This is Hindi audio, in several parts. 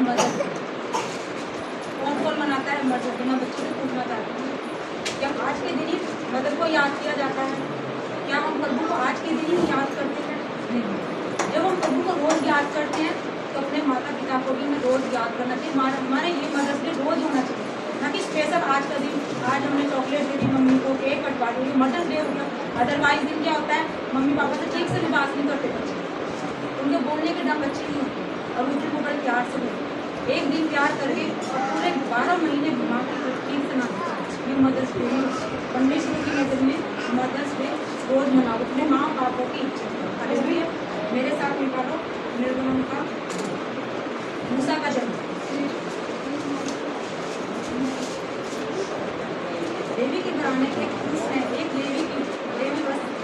मदद कौन कौन मनाता है मदद? मैं बच्चों से पूछना चाहती हूँ, क्या आज के दिन ही मदद को याद किया जाता है? क्या हम प्रभु को आज के दिन ही याद करते हैं? नहीं। जब हम प्रभु को रोज याद करते हैं तो अपने माता पिता को भी हमें रोज याद करना चाहिए। हमारे ये मदद डे रोज होना चाहिए, ना कि स्पेशल आज का दिन, आज हमने चॉकलेट दे दी मम्मी को, केक कटवा दी, मदर्स डे हो गया। अदरवाइज दिन क्या होता है, मम्मी पापा से ठीक से भी बात नहीं करते बच्चे, उनके बोलने के ढंग अच्छे नहीं होते, और उस दिन को बड़े प्यार से बोलते। एक दिन प्यार करके और पूरे 12 महीने घुमा के ठीक से ना, ये मदर्स डे परमेश्वर की नजर में मदर्स डे रोज मनाओ, अपने माँ बापों की इच्छा। हालेलुया। मेरे साथ निकालो निर्गमन का मूसा का जन्म। लेवी के घराने के पुरुष ने एक लेवी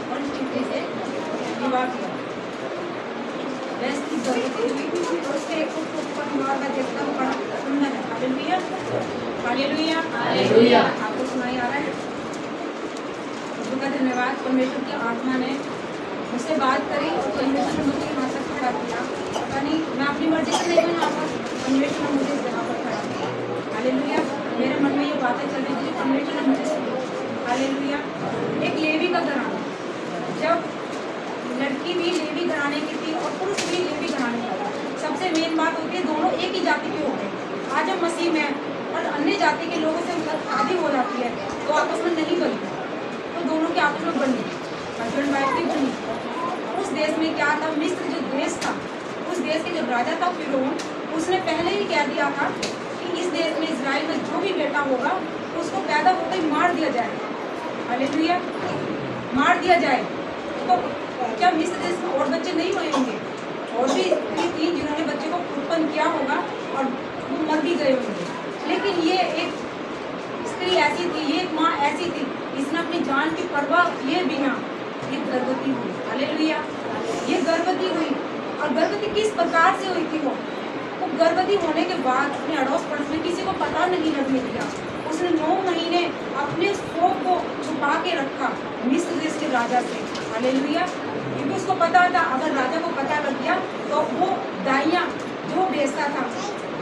परिस्थिति से विवाह किया। वैसी उसके परिवार का देखना बड़ा सुंदर है। Hallelujah, hallelujah, hallelujah. आपको सुनाई आ रहा है? प्रभु का धन्यवाद। परमेश्वर की आत्मा ने मुझसे बात करी और परमेश्वर ने मुझे यहाँ तक खड़ा किया। पता नहीं मैं अपनी मर्जी से नहीं हूँ यहाँ पर, परमेश्वर ने मुझे इस जगह पर खड़ा किया। हालेलुया। मेरे मन में ये बातें चल रही थी, परमेश्वर ने मुझे सुनी। हालेलुया। एक लेवी का घराना, जब लड़की भी लेवी घराने की थी और पुरुष भी लेवी घराने का था। सबसे मेन बात होती है दोनों एक ही जाति के हो गए। आज हम मसीह में और अन्य जाति के लोगों से शादी हो जाती है तो आपस में नहीं बनती, तो दोनों के आपस में बनी, हस्बैंड वाइफ भी बनी। उस देश में क्या था, मिस्र जो देश था, उस देश के जो राजा था फिरौन, उसने पहले ही कह दिया था कि इस देश में इजराइल में जो भी बेटा होगा उसको पैदा होकर ही मार दिया जाएगा। हालेलुया, मार दिया जाए। तो क्या मिस्र देश में और बच्चे नहीं हुए होंगे? और भी थी जिन्होंने बच्चे को उत्पन्न किया होगा और वो मर भी गए होंगे। लेकिन ये एक स्त्री ऐसी थी, ये एक माँ ऐसी थी, इसने अपनी जान की परवाह किए बिना ये गर्भवती हुई। हालेलुया, ये गर्भवती हुई। और गर्भवती किस प्रकार से हुई थी? वो गर्भवती होने के बाद अपने अड़ोस पड़ोस में किसी को पता नहीं लगने दिया। उसने 9 महीने अपने शोक को छुपा के रखा मिस्र देश के राजा से। हालेलुया, क्योंकि उसको पता था अगर राजा को पता लग गया तो वो दाइयाँ जो बेचता था,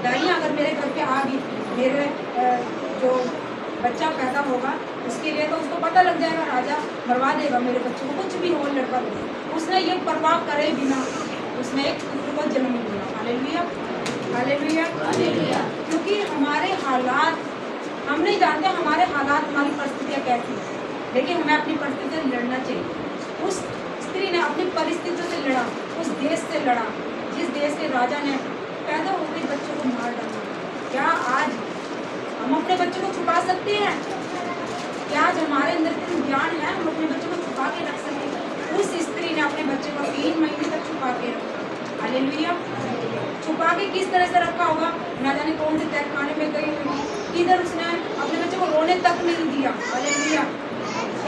दाइयाँ अगर मेरे घर पे आ गई, मेरे जो बच्चा पैदा होगा उसके लिए, तो उसको पता लग जाएगा, राजा मरवा देगा मेरे बच्चे को, कुछ भी हो लड़का हो। उसने ये परवाह करे बिना उसने एक पुत्र को जन्म दिया। Hallelujah, hallelujah, hallelujah. क्योंकि हमारे हालात हम नहीं जानते, हमारे हालात हमारी परिस्थितियाँ कैसी हैं, लेकिन हमें अपनी परिस्थिति से लड़ना चाहिए। उस स्त्री ने अपनी परिस्थितियों से लड़ा, उस देश से लड़ा जिस देश के राजा ने पैदा होते बच्चों को मार डाला। क्या आज हम अपने बच्चों को छुपा सकते हैं? क्या आज हमारे अंदर इतना ज्ञान है हम अपने बच्चों को छुपा के रख सकें? उस स्त्री ने अपने बच्चे को 3 महीने तक छुपा के रखा। हालेलुया, छुपा के किस तरह से रखा होगा, ना जाने कौन से तहखाने में गई होगी, किधर उसने अपने बच्चे को रोने तक नहीं दिया। हालेलुया,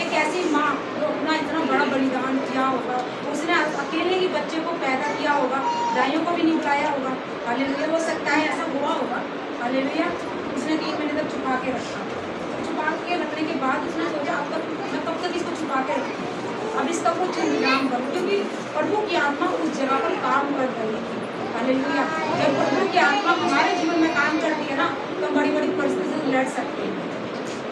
एक ऐसी माँ जो अपना इतना बड़ा बलिदान किया होगा, उसने अकेले ही बच्चे को पैदा किया होगा, दाइयों को भी नहीं बुलाया होगा। हालेलुया, हो सकता है ऐसा हुआ होगा। हालेलुया, उसने 3 महीने तक छुपा के रखा। छुपा के रखने के बाद उसने सोचा अब तक मैं कब तक इसको छुपा के रखूँ, अब इसका कुछ इंतजाम करूँ, क्योंकि प्रभु की आत्मा उस जगह पर काम कर रही थी। हालेलुया, जब प्रभु की आत्मा हमारे जीवन में काम करती है ना, तो बड़ी बड़ी परिस्थितियों से लड़ सकते हैं।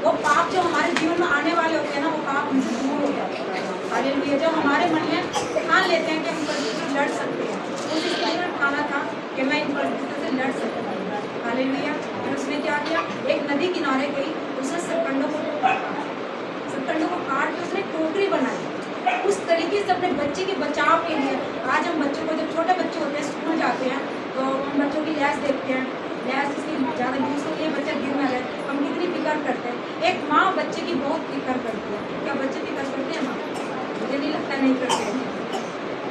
वो पाप जो हमारे जीवन में आने वाले होते हैं ना, वो पाप हमसे दूर हो जाते हैं। हालेलुया, जब हमारे मन में ठान लेते हैं कि हम परिस्थितियों से लड़ सकते हैं, उस स्थिति में ठाना था कि मैं इन परिस्थितियों से लड़ सकता हूँ। हालेलुया, फिर उसने क्या किया, एक नदी किनारे गई, उसने सरकंडों को काट के उसने टोकरी बनाई। उस तरीके से अपने बच्चे के बचाव के लिए, आज हम बच्चों को, जब छोटे बच्चे होते हैं स्कूल जाते हैं तो हम बच्चों की लैस देखते हैं, लैस इसकी ज़्यादा यूज़ होती है, बच्चा गिर ना जाए, हम कितनी फिक्र करते हैं। एक माँ बच्चे की बहुत फिक्र करती है। क्या बच्चे फिक्र करते हैं? माँ, मुझे नहीं लगता नहीं करते हैं।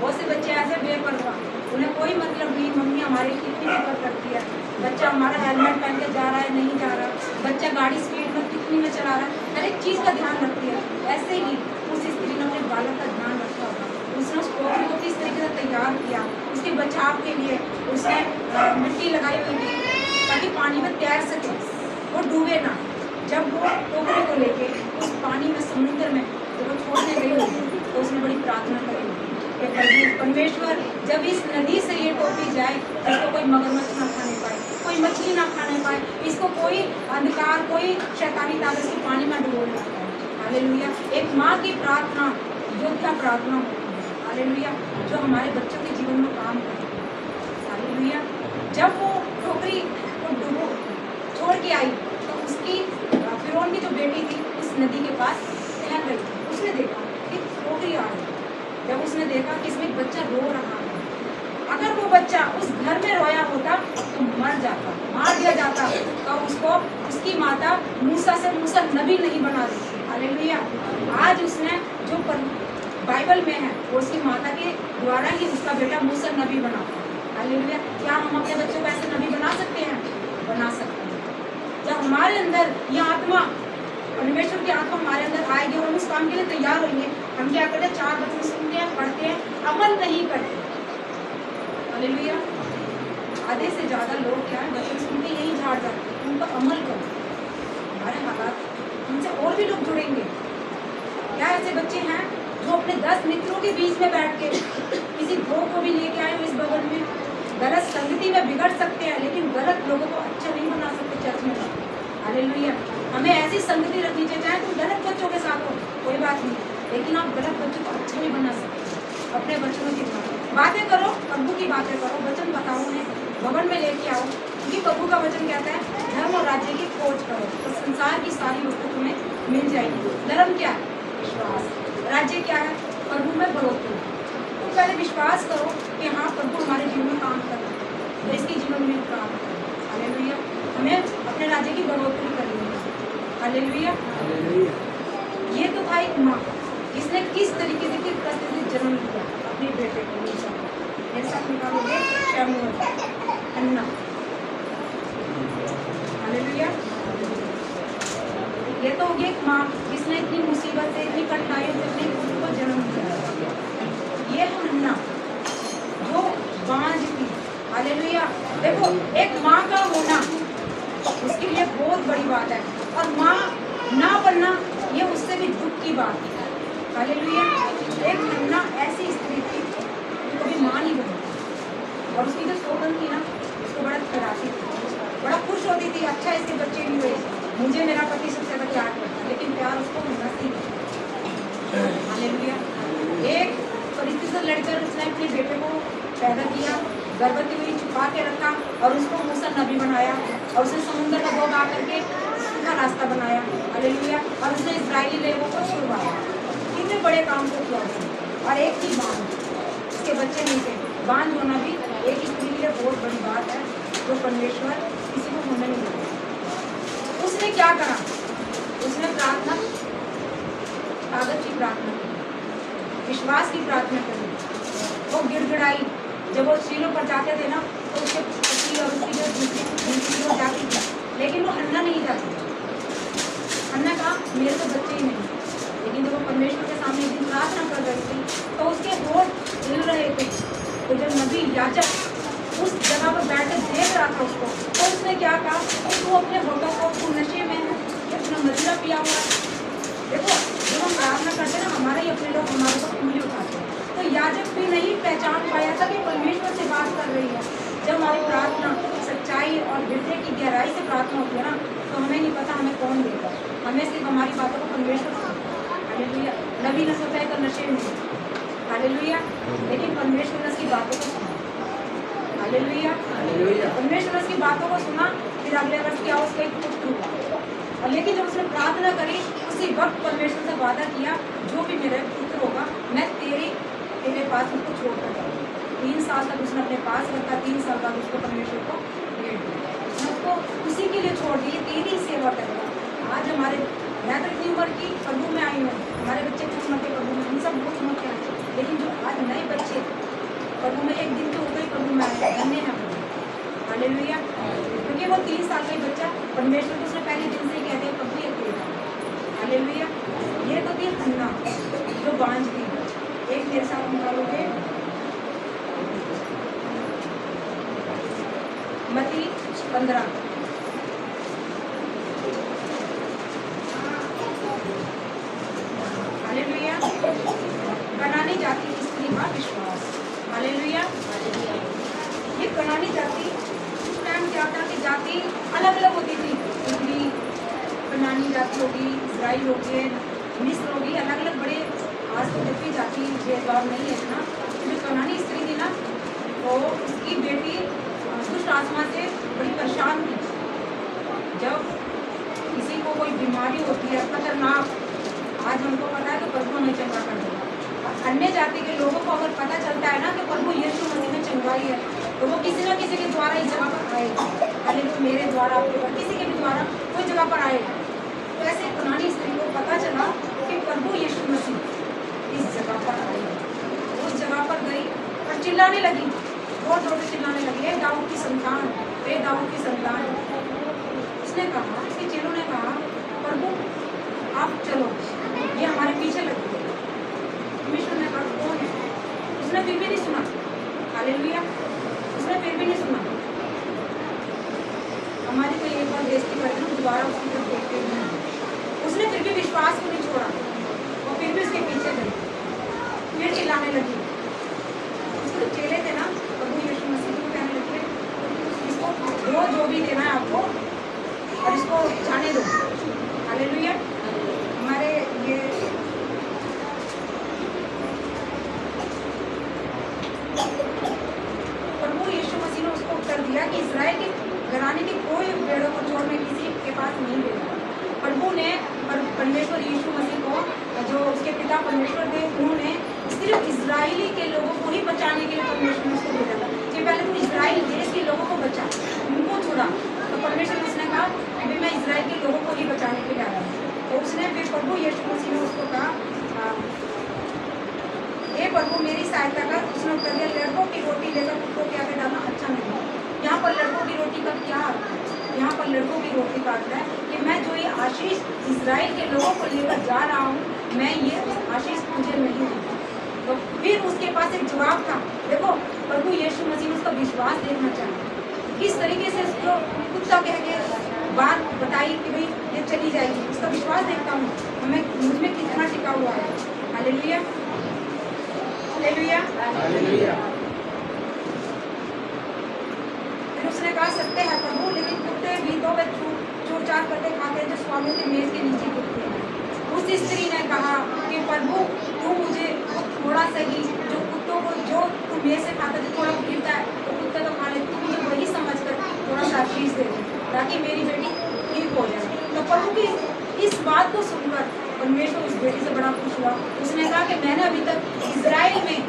बहुत से बच्चे ऐसे बेपरवाह, उन्हें कोई मतलब नहीं, मम्मी हमारी कितनी फिक्र करती है, बच्चा हमारा हेलमेट पहन के जा रहा है नहीं जा रहा, बच्चा गाड़ी स्पीड में कितनी में चला रहा है, हर एक चीज़ का ध्यान रखती है। ऐसे ही उस स्त्री ने अपने बालक का ध्यान रखा होगा। उसने उस टोकरी को किस तरीके से तैयार किया, उसके बचाव के लिए उसने मिट्टी लगाई हुई थी ताकि पानी में तैर सके, वो डूबे ना। जब वो टोकरी को लेके उस पानी में, समुद्र में जब वो छोड़ने गई होगी तो उसने बड़ी प्रार्थना करी होगी, परमेश्वर जब इस नदी से ये टोपी जाए, इसको कोई मगरमच्छ ना खाने पाए, कोई मछली ना खाने पाए, इसको कोई अंधकार, कोई शैतानी ताकत से पानी में डुबो ना पाए। हालेलुया। एक माँ की प्रार्थना योद्धा प्रार्थना होती है। हालेलुया। जो हमारे बच्चों के जीवन में काम करती है। हालेलुया। जब वो टोकरी को डुबो छोड़ के आई तो उसकी फिरौन की जो बेटी थी उस नदी के पास टहल रही थी। उसने देखा कि टोकरी आ रही। जब उसने देखा कि इसमें बच्चा रो रहा है, अगर वो बच्चा उस घर में रोया होता तो मर जाता, मार दिया जाता, तो उसको उसकी माता मूसा से मूसा नबी नहीं बना देती। हालेलुया। आज उसने जो बाइबल में है वो उसकी माता के द्वारा ही उसका बेटा मूसा नबी बना। हालेलुया। क्या हम अपने बच्चों को ऐसे नबी बना सकते हैं? बना सकते हैं। जब हमारे अंदर यह आत्मा, परमेश्वर की आत्मा हमारे अंदर आएगी और हम उस काम के लिए तैयार होंगे, हम क्या करते हैं? 4 वचन सुनते हैं, पढ़ते हैं, अमल नहीं करते। हालेलुया। आधे से ज्यादा लोग क्या है, वचन सुन के यही झाड़ जाते हैं, उन पर अमल करो। हमारे हालात उनसे और भी लोग जुड़ेंगे। क्या ऐसे बच्चे हैं जो अपने 10 मित्रों के बीच में बैठ के किसी दो को भी लेके आए हो इस बगल में, गलत संगति में बिगड़ सकते हैं, लेकिन गलत लोगों को अच्छा नहीं बना सकते चर्च में। हालेलुया। हमें ऐसी संगति रखनी चाहिए, चाहे तुम गलत बच्चों के साथ हो कोई बात नहीं, लेकिन आप गलत बच्चों को अच्छा नहीं बना सकते। अपने बच्चों की बातें करो, प्रभु की बातें करो, वचन बताओ, उन्हें भवन में लेके आओ, क्योंकि प्रभु का वचन कहता है धर्म और राज्य की खोज करो तो संसार की सारी वस्तु तुम्हें मिल जाएगी। धर्म क्या है? विश्वास। राज्य क्या है? प्रभु में बढ़ोतरी। तो पहले विश्वास करो कि हाँ प्रभु हमारे जीवन में काम कर रहे हैं, तो इसके जीवन में काम करें। हालेलुया। हमें अपने राज्य की बढ़ोतरी करनी है। हालेलुया। ये तो था एक माँ जिसने किस तरीके से किस परिस्थिति से जन्म लिया अपने बेटे को मूसा। मेरे साथ निकालोगे शमूएल, हन्ना। हालेलुया। ये तो होगी एक माँ जिसने इतनी मुसीबत से, इतनी कठिनाइयों से अपने पुत्र को जन्म दिया। ये हन्ना जो बांझ थी। हालेलुया। देखो एक माँ का होना उसके लिए बहुत बड़ी बात है, और माँ ना बनना ये उससे भी दुख की बात है। हालेलुया। एक हन्ना ऐसी स्त्री थी जो कभी माँ नहीं बनी, और उसकी जो शोभन थी ना उसको बड़ा खराबी थी, बड़ा खुश होती थी, अच्छा इसके बच्चे भी हुए, मुझे मेरा पति सबसे ज़्यादा प्यार करता, लेकिन प्यार उसको होना चाहिए। हालेलुया। एक परिस्थिति से लड़कर उसने अपने बेटे को पैदा किया, गर्भवती हुई, छुपा के रखा, और उसको मूसा नबी बनाया, और उसने समुद्र का दो बार करके उसका रास्ता बनाया। हालेलुया। और उसने इजरायली लोगों को छुड़वाया। कितने बड़े काम को किया उसने। और एक थी बांझ, उसके बच्चे नहीं थे। बांझ होना भी एक स्त्री के लिए बहुत बड़ी बात है, जो परमेश्वर किसी को होने नहीं देता। उसने क्या करा? उसने प्रार्थना, ताकत की प्रार्थना की, विश्वास की प्रार्थना करी। वो गिड़गिड़ाई। जब वो शीलो पर जाते थे ना तो उसके पति और उसकी जो दूसरी वो जाती थी, लेकिन वो हन्ना नहीं जाती। हन्ना कहा मेरे तो बच्चे ही नहीं। लेकिन जब वो परमेश्वर के सामने एक दिन प्रार्थना कर रही थी तो उसके होठ हिल रहे थे। तो जब नबी याजक उस जगह पर बैठ कर देख रहा था उसको, तो उसने क्या कहा कि वो अपने होठों को तू नशे में है, अपना मदिरा पिया हुआ है। देखो जब हम प्रार्थना करते हैं ना, हमारे ही अपने लोग हमारे को उंगली उठाते हैं। तो याजक भी नहीं पहचान पाया था कि परमेश्वर से बात कर रही है। जब हमारी प्रार्थना सच्चाई और हृदय की गहराई से प्रार्थना होती है ना, तो हमें नहीं पता हमें कौन देगा, हमें सिर्फ हमारी बातों को परमेश्वर। हालेलुया। नबी ने सोचा है तो नशे में, हालेलुया, लेकिन परमेश्वर ने उसकी बातों को सुना। हालेलुया। परमेश्वर ने उसकी बातों को सुना। फिर अगले वर्ष क्या उसका एक पुत्र हुआ, और लेकिन जब उसने प्रार्थना करी उसी वक्त परमेश्वर से वादा किया जो भी मेरा पुत्र होगा मैं तेरे पास उसको छोड़कर जाऊँगा। 3 साल तक उसने अपने पास रखा। 3 साल बाद उसको परमेश्वर को भेज दिया। उसने उसको उसी के लिए छोड़ दिए, तेरी सेवा करेगा। आज हमारे, मैं तो इतनी उम्र की प्रभु में आई हूँ, हमारे बच्चे किस उम्र के प्रभु में, हम सब बहुत उम्र के हैं, लेकिन जो आज नए बच्चे प्रभु में एक दिन तो हो गई प्रभु में आए, धन्य है प्रभु। हालेलुया। क्योंकि वो 3 साल का ही बच्चा परमेश्वर को उसने पहले दिन से ही कह दिया प्रभु ये तेरा। हालेलुया। ये तो थी हन्ना जो बांझ थी। एक मेरे साथ निकालोगे मत्ती 15। हालेलुया। कनानी जाति की स्त्री का विश्वास। हालेलुया। ये कनानी जाति उस टाइम क्या था कि जाति अलग अलग होती थी, हिब्री कनानी जाति होगी, इजराइल हो गए, मिस्र होगी, अलग अलग बड़े। आज तो जब भी जाति भेदभाव नहीं है इतना। जो कनानी स्त्री थी ना, वो उसकी बेटी दुष्ट आत्मा से बड़ी परेशान थी। जब किसी को कोई बीमारी होती है खतरनाक, आज हमको पता है कि प्रभु हमें चंगा कर देगा। अन्य जाति के लोगों को अगर पता चलता है ना कि प्रभु यीशु मसीह में चंगाई है, तो वो किसी न किसी के द्वारा इस जगह पर आएगा। हालेलुया। मेरे द्वारा, आपके द्वारा, किसी के भी द्वारा कोई जगह पर आएगा। तो ऐसे कनानी स्त्री को पता चला कि प्रभु यीशु मसीह इस जगह पर आएगा। उस जगह पर गई और चिल्लाने लगी, जोर जोर से चिल्लाने लगी, हे दाऊद की संतान, हे दाऊद की संतान। उसने कहा, उसके चेलों ने कहा, प्रभु आप चलो, ये हमारे पीछे लगे। परमेश्वर ने कहा कौन है? उसने फिर भी नहीं सुना। हालेलुया। उसने फिर भी नहीं सुना। हमारी कोई एक बार बेइज्जती करते हैं, दोबारा उसकी तरफ देखते हैं। उसने फिर भी विश्वास को नहीं छोड़ा, और फिर भी उसके पीछे गई, फिर चिल्लाने लगी। उसके चेले थे ना, प्रभु यीशु मसीह को कहने लगे, इसको जो भी देना है आपको, और इसको जाने दो। हालेलुया। हमारे ये प्रभु यीशु मसीह ने उसको उत्तर दिया कि इजराइल के घराने की कोई भेड़ों को छोड़ मैं किसी के पास नहीं देगा। प्रभु ने परमेश्वर यीशु मसीह को, जो उसके पिता परमेश्वर थे, उन्होंने सिर्फ इजरायली के लोगों को ही बचाने के लिए परमेश्वर ने उसको भेजा था कि पहले तुम इजराइल देश के लोगों को बचा, उनको छोड़ा। तो परमेश्वर ने उसने कहा अभी मैं इजराइल के लोगों को ही बचाने के लिए आया हूँ। तो उसने फिर प्रभु यीशु मसीह ने उसको कहा, हे प्रभु मेरी सहायता कर। उसने उत्तर दिया, लड़कों की रोटी लेकर कुत्तों के आगे डालना अच्छा नहीं है। यहाँ पर लड़कों की रोटी का क्या अर्थ है? यहाँ पर लड़कों की रोटी का अर्थ है कि मैं जो ये आशीष इजराइल के लोगों को लेकर जा रहा हूँ, मैं ये आशीष मुझे नहीं दूँगा। तो फिर उसके पास एक जवाब था। देखो प्रभु यीशु मसीह ने उसका विश्वास देखना चाहिए, किस तरीके से उसको कुत्ता कह के बात बताई कि भाई ये चली जाएगी। उसका विश्वास देखता हूँ हमें, मुझमें कितना टिका हुआ है। हालेलुया। हालेलुया। हालेलुया। फिर उसने कहा सत्य है प्रभु, लेकिन कुत्ते भी तो वे चोर चार करते खाते हैं जो स्वामियों के मेज के नीचे गिरते हैं। उस स्त्री ने कहा कि प्रभु तू मुझे थोड़ा सा ही, जो कुत्तों को जो तू मेज से खाता है, थोड़ा गिरता है तो कुत्ते तो खा लेते, तू मुझे वही समझ कर थोड़ा सा आशीष दे दे ताकि मेरी बेटी ठीक हो जाए। तो प्रभु की इस बात को सुनकर परमेश्वर उस बेटी से बड़ा खुश हुआ। उसने कहा कि मैंने अभी तक इजराइल में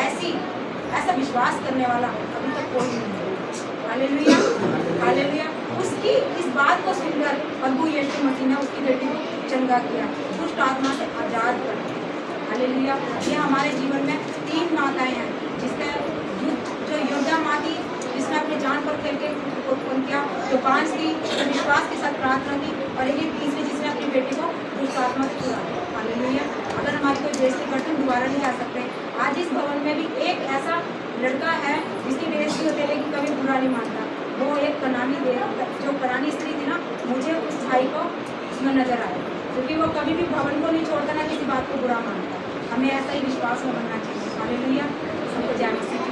ऐसा विश्वास करने वाला अभी तक कोई नहीं है। हालेलुया। हालेलुया। उसकी इस बात को सुनकर प्रभु यीशु मसीह ने उसकी बेटी को चंगा किया, दुष्ट आत्मा से आजाद कर दिया। हालेलुया। ये हमारे जीवन में 3 माताएं हैं, जिसका जो योद्धा माँ थी जिसने अपनी जान पर खेल के उत्पन्न किया, जो 5 थी जो विश्वास के साथ प्रार्थना की, और एक तीसरी जिसने अपनी बेटी को दुष्ट आत्मा से छुड़ा। हालेलुया। अगर हमारी कोई बेइज्जती करते हैं दोबारा नहीं आ सकते। आज इस भवन में भी एक ऐसा लड़का है जिसकी बेइज्जती होती है लेकिन कभी बुरा नहीं मानता। वो एक कनानी जो कनानी स्त्री थी ना, मुझे उस भाई को उसमें नजर आया, क्योंकि वो कभी भी भवन को नहीं छोड़ता, ना किसी बात को बुरा मानता। हमें ऐसा ही विश्वास में बनना चाहिए। हालेलुया। सबको जय मसीह।